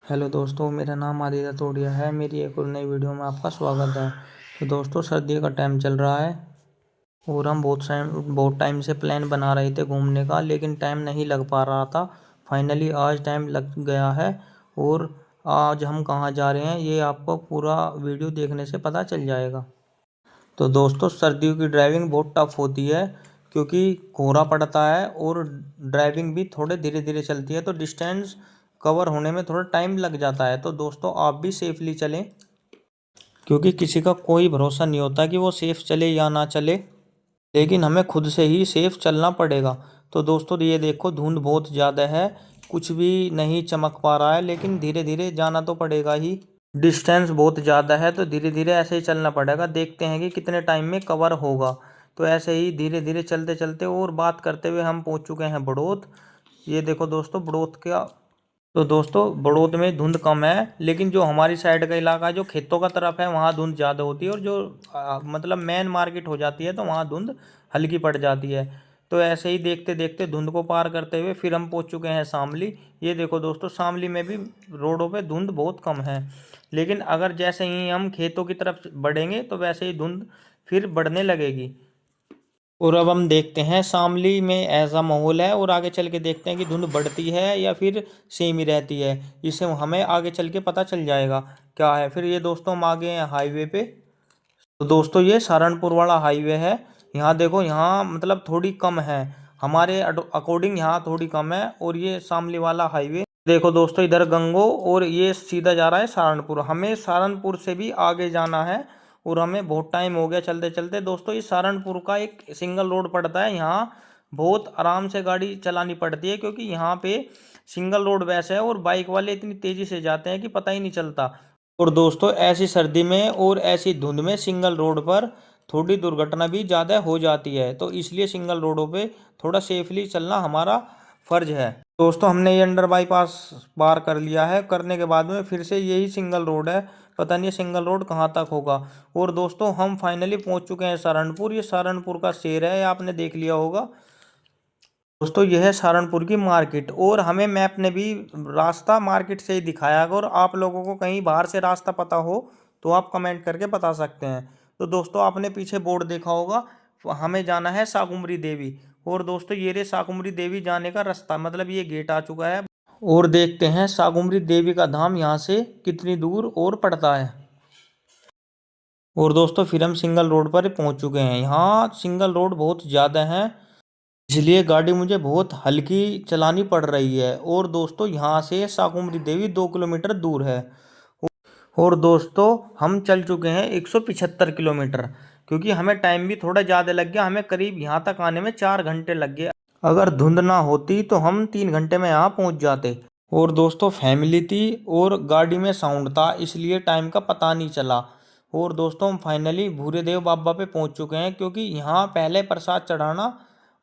Hello दोस्तों, मेरा नाम आदित्य राठौड़िया है। मेरी एक और नई वीडियो में आपका स्वागत है। तो दोस्तों, सर्दी का टाइम चल रहा है और हम बहुत टाइम से प्लान बना रहे थे घूमने का, लेकिन टाइम नहीं लग पा रहा था। फाइनली आज टाइम लग गया है और आज हम कहाँ जा रहे हैं ये आपको पूरा वीडियो देखने से पता चल जाएगा। तो दोस्तों, सर्दियों की ड्राइविंग बहुत टफ होती है क्योंकि कोहरा पड़ता है और ड्राइविंग भी थोड़े धीरे धीरे चलती है, तो डिस्टेंस कवर होने में थोड़ा टाइम लग जाता है। तो दोस्तों, आप भी सेफली चलें क्योंकि किसी का कोई भरोसा नहीं होता कि वो सेफ चले या ना चले, लेकिन हमें खुद से ही सेफ चलना पड़ेगा। तो दोस्तों, ये देखो धुंध बहुत ज़्यादा है, कुछ भी नहीं चमक पा रहा है, लेकिन धीरे धीरे जाना तो पड़ेगा ही। डिस्टेंस बहुत ज़्यादा है तो धीरे धीरे ऐसे ही चलना पड़ेगा। देखते हैं कि कितने टाइम में कवर होगा। तो ऐसे ही धीरे धीरे चलते चलते और बात करते हुए हम पहुंच चुके हैं बड़ौद। ये देखो दोस्तों, बड़ौद का तो दोस्तों बड़ौद में धुंध कम है, लेकिन जो हमारी साइड का इलाका है, जो खेतों का तरफ है, वहाँ धुंध ज़्यादा होती है। और जो मतलब मेन मार्केट हो जाती है तो वहाँ धुंध हल्की पड़ जाती है। तो ऐसे ही देखते देखते धुंध को पार करते हुए फिर हम पहुँच चुके हैं शामली। ये देखो दोस्तों, शामली में भी रोडों पे धुंध बहुत कम है, लेकिन अगर जैसे ही हम खेतों की तरफ बढ़ेंगे तो वैसे ही धुंध फिर बढ़ने लगेगी। और अब हम देखते हैं शामली में ऐसा माहौल है, और आगे चल के देखते हैं कि धुंध बढ़ती है या फिर सेम ही रहती है। इससे हमें आगे चल के पता चल जाएगा क्या है। फिर ये दोस्तों, हम आ गए हैं हाईवे पे। तो दोस्तों, ये सहारनपुर वाला हाईवे है। यहाँ देखो, यहाँ मतलब थोड़ी कम है, हमारे अकॉर्डिंग यहाँ थोड़ी कम है। और ये शामली वाला हाईवे देखो दोस्तों, इधर गंगो और ये सीधा जा रहा है सहारनपुर। हमें सहारनपुर से भी आगे जाना है और हमें बहुत टाइम हो गया चलते चलते। दोस्तों, ये सहारनपुर का एक सिंगल रोड पड़ता है, यहाँ बहुत आराम से गाड़ी चलानी पड़ती है क्योंकि यहाँ पे सिंगल रोड वैसे है और बाइक वाले इतनी तेज़ी से जाते हैं कि पता ही नहीं चलता। और दोस्तों, ऐसी सर्दी में और ऐसी धुंध में सिंगल रोड पर थोड़ी दुर्घटना भी ज़्यादा हो जाती है, तो इसलिए सिंगल रोडों पे थोड़ा सेफली चलना हमारा फर्ज है। दोस्तों, हमने ये अंडर बाईपास पार कर लिया है, करने के बाद में फिर से यही सिंगल रोड है। पता नहीं ये सिंगल रोड कहाँ तक होगा। और दोस्तों, हम फाइनली पहुंच चुके हैं सहारनपुर। ये सहारनपुर का शेर है, आपने देख लिया होगा। दोस्तों, यह है सहारनपुर की मार्केट, और हमें मैप ने भी रास्ता मार्केट से ही दिखाया। अगर आप लोगों को कहीं बाहर से रास्ता पता हो तो आप कमेंट करके बता सकते हैं। तो दोस्तों, आपने पीछे बोर्ड देखा होगा, हमें जाना है साकुम्बरी देवी। और दोस्तों, ये रे साकुम्बरी देवी जाने का रास्ता, मतलब ये गेट आ चुका है। और देखते हैं साकुम्बरी देवी का धाम यहाँ से कितनी दूर और पड़ता है। और दोस्तों, फिर हम सिंगल रोड पर पहुँच चुके हैं। यहाँ सिंगल रोड बहुत ज़्यादा है, इसलिए गाड़ी मुझे बहुत हल्की चलानी पड़ रही है। और दोस्तों, यहाँ से साकुम्बरी देवी 2 किलोमीटर दूर है। और दोस्तों, हम चल चुके हैं 175 किलोमीटर, क्योंकि हमें टाइम भी थोड़ा ज़्यादा लग गया। हमें करीब यहाँ तक आने में 4 घंटे लग गए। अगर धुंध ना होती तो हम 3 घंटे में यहाँ पहुँच जाते। और दोस्तों, फैमिली थी और गाड़ी में साउंड था, इसलिए टाइम का पता नहीं चला। और दोस्तों, हम फाइनली भूरे देव बाबा पे पहुंच चुके हैं, क्योंकि यहाँ पहले प्रसाद चढ़ाना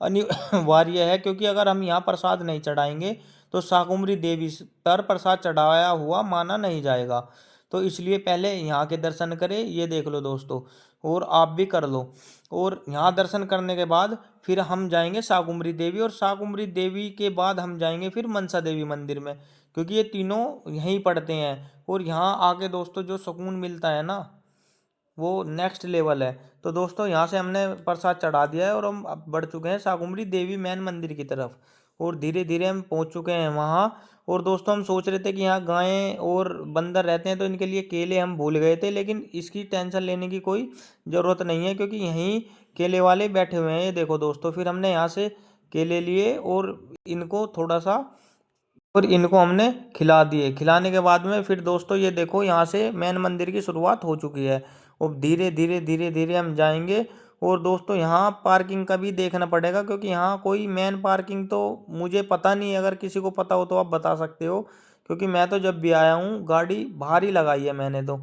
अनिवार्य है। क्योंकि अगर हम यहाँ प्रसाद नहीं चढ़ाएंगे तो शाकुम्भरी देवी पर प्रसाद चढ़ाया हुआ माना नहीं जाएगा। तो इसलिए पहले यहाँ के दर्शन करें। ये देख लो दोस्तों, और आप भी कर लो। और यहाँ दर्शन करने के बाद फिर हम जाएंगे शाकुम्भरी देवी, और शाकुम्भरी देवी के बाद हम जाएंगे फिर मनसा देवी मंदिर में, क्योंकि ये तीनों यहीं पड़ते हैं। और यहाँ आके दोस्तों, जो सुकून मिलता है ना, वो नेक्स्ट लेवल है। तो दोस्तों, यहाँ से हमने प्रसाद चढ़ा दिया है और हम अब बढ़ चुके हैं शाकुम्भरी देवी मैन मंदिर की तरफ, और धीरे धीरे हम पहुँच चुके हैं वहाँ। और दोस्तों, हम सोच रहे थे कि यहाँ गायें और बंदर रहते हैं, तो इनके लिए केले हम भूल गए थे, लेकिन इसकी टेंशन लेने की कोई ज़रूरत नहीं है, क्योंकि यहीं केले वाले बैठे हुए हैं। ये देखो दोस्तों, फिर हमने यहाँ से केले लिए और इनको थोड़ा सा और इनको हमने खिला दिए। खिलाने के बाद में फिर दोस्तों, ये देखो यहाँ से मैन मंदिर की शुरुआत हो चुकी है। और धीरे धीरे धीरे धीरे हम जाएंगे। और दोस्तों, यहाँ पार्किंग का भी देखना पड़ेगा, क्योंकि यहाँ कोई मैन पार्किंग तो मुझे पता नहीं है। अगर किसी को पता हो तो आप बता सकते हो, क्योंकि मैं तो जब भी आया हूँ गाड़ी बाहर ही लगाई है मैंने तो।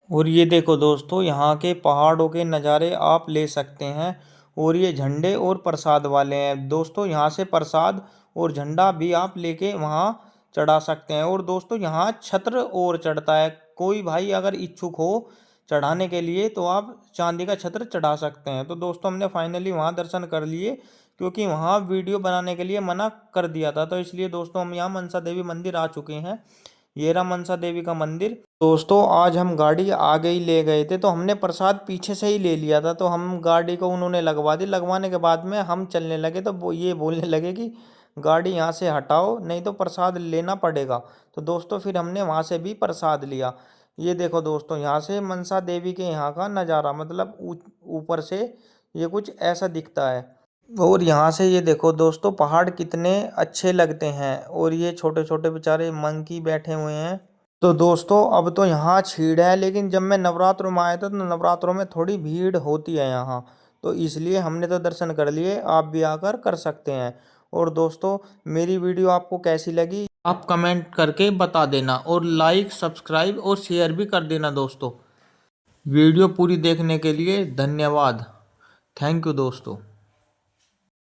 और ये देखो दोस्तों, यहाँ के पहाड़ों के नज़ारे आप ले सकते हैं। और ये झंडे और प्रसाद वाले हैं दोस्तों, यहाँ से प्रसाद और झंडा भी आप लेके वहाँ चढ़ा सकते हैं। और दोस्तों, यहाँ छत्र और चढ़ता है, कोई भाई अगर इच्छुक हो चढ़ाने के लिए तो आप चांदी का छत्र चढ़ा सकते हैं। तो दोस्तों, हमने फाइनली वहाँ दर्शन कर लिए, क्योंकि वहाँ वीडियो बनाने के लिए मना कर दिया था। तो इसलिए दोस्तों हम यहाँ मनसा देवी मंदिर आ चुके हैं। ये रहा मनसा देवी का मंदिर। दोस्तों आज हम गाड़ी आगे ही ले गए थे, तो हमने प्रसाद पीछे से ही ले लिया था। तो हम गाड़ी को उन्होंने लगवा दी। लगवाने के बाद में हम चलने लगे तो वो ये बोलने लगे कि गाड़ी यहाँ से हटाओ नहीं तो प्रसाद लेना पड़ेगा। तो दोस्तों फिर हमने वहाँ से भी प्रसाद लिया। ये देखो दोस्तों, यहाँ से मनसा देवी के यहाँ का नज़ारा मतलब ऊपर से ये कुछ ऐसा दिखता है। और यहाँ से ये देखो दोस्तों, पहाड़ कितने अच्छे लगते हैं। और ये छोटे छोटे बेचारे मंकी बैठे हुए हैं। तो दोस्तों अब तो यहाँ छीड़ है, लेकिन जब मैं नवरात्रों में आया था तो नवरात्रों में थोड़ी भीड़ होती है यहाँ। तो इसलिए हमने तो दर्शन कर लिए, आप भी आकर कर सकते हैं। और दोस्तों मेरी वीडियो आपको कैसी लगी आप कमेंट करके बता देना, और लाइक सब्सक्राइब और शेयर भी कर देना दोस्तों। वीडियो पूरी देखने के लिए धन्यवाद। थैंक यू दोस्तों।